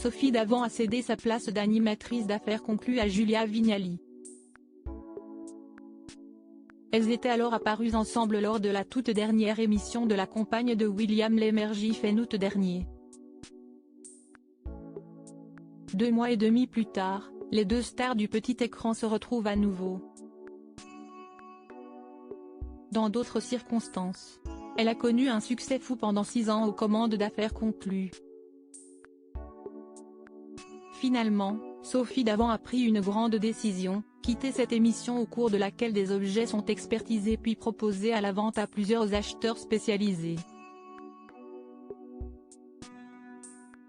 Sophie Davant a cédé sa place d'animatrice d'affaires conclues à Julia Vignali. Elles étaient alors apparues ensemble lors de la toute dernière émission de la compagne de William Lémergie en août dernier. 2 mois et demi plus tard, les deux stars du petit écran se retrouvent à nouveau. Dans d'autres circonstances, elle a connu un succès fou pendant 6 ans aux commandes d'affaires conclues. Finalement, Sophie Davant a pris une grande décision, quitter cette émission au cours de laquelle des objets sont expertisés puis proposés à la vente à plusieurs acheteurs spécialisés.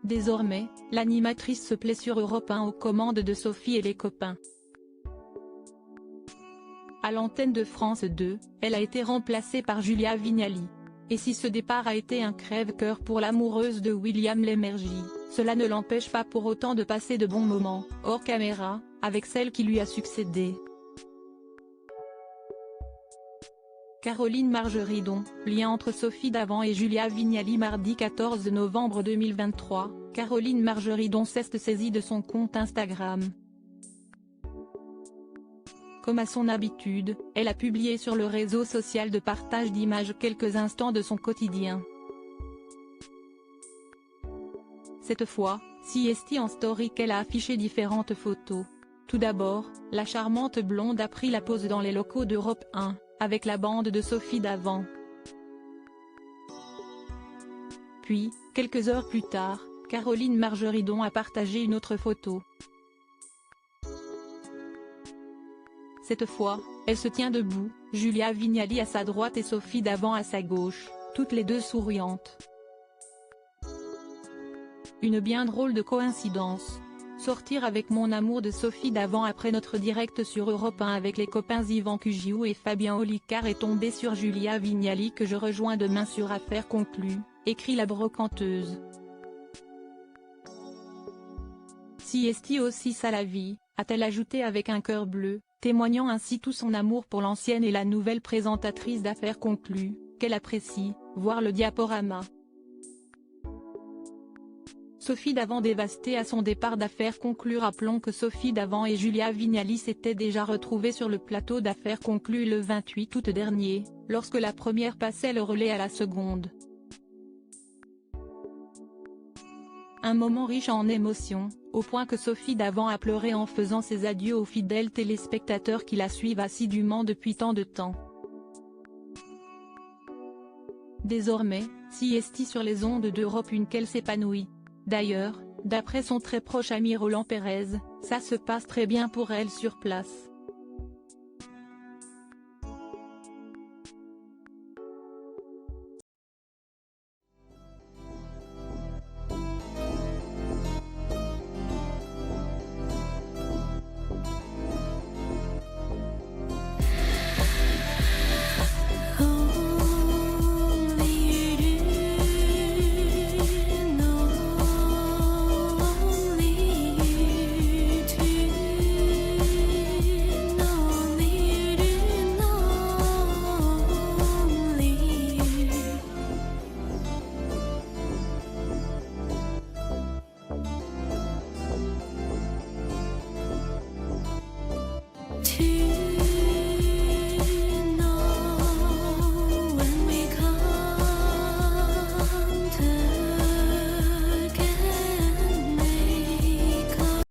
Désormais, l'animatrice se plaît sur Europe 1 aux commandes de Sophie et les copains. À l'antenne de France 2, elle a été remplacée par Julia Vignali. Et si ce départ a été un crève-cœur pour l'amoureuse de William Lémergie, cela ne l'empêche pas pour autant de passer de bons moments, hors caméra, avec celle qui lui a succédé. Caroline Margeridon, lien entre Sophie Davant et Julia Vignali. Mardi 14 novembre 2023, Caroline Margeridon s'est saisie de son compte Instagram. Comme à son habitude, elle a publié sur le réseau social de partage d'images quelques instants de son quotidien. Cette fois, CST en story qu'elle a affiché différentes photos. Tout d'abord, la charmante blonde a pris la pose dans les locaux d'Europe 1, avec la bande de Sophie Davant. Puis, quelques heures plus tard, Caroline Margeridon a partagé une autre photo. Cette fois, elle se tient debout, Julia Vignali à sa droite et Sophie Davant à sa gauche, toutes les deux souriantes. Une bien drôle de coïncidence. Sortir avec mon amour de Sophie Davant après notre direct sur Europe 1 avec les copains Yvan Cugiou et Fabien Olicard est tombé sur Julia Vignali que je rejoins demain sur Affaires conclues, écrit la brocanteuse. CST aussi ça la vie, a-t-elle ajouté avec un cœur bleu, témoignant ainsi tout son amour pour l'ancienne et la nouvelle présentatrice d'Affaires conclues, qu'elle apprécie, voir le diaporama. Sophie Davant dévastée à son départ d'Affaires conclues. Rappelons que Sophie Davant et Julia Vignali s'étaient déjà retrouvées sur le plateau d'Affaires conclues le 28 août dernier, lorsque la première passait le relais à la seconde. Un moment riche en émotions, au point que Sophie Davant a pleuré en faisant ses adieux aux fidèles téléspectateurs qui la suivent assidûment depuis tant de temps. Désormais, CST sur les ondes d'Europe 1 qu'elle s'épanouit. D'ailleurs, d'après son très proche ami Roland Pérez, ça se passe très bien pour elle sur place.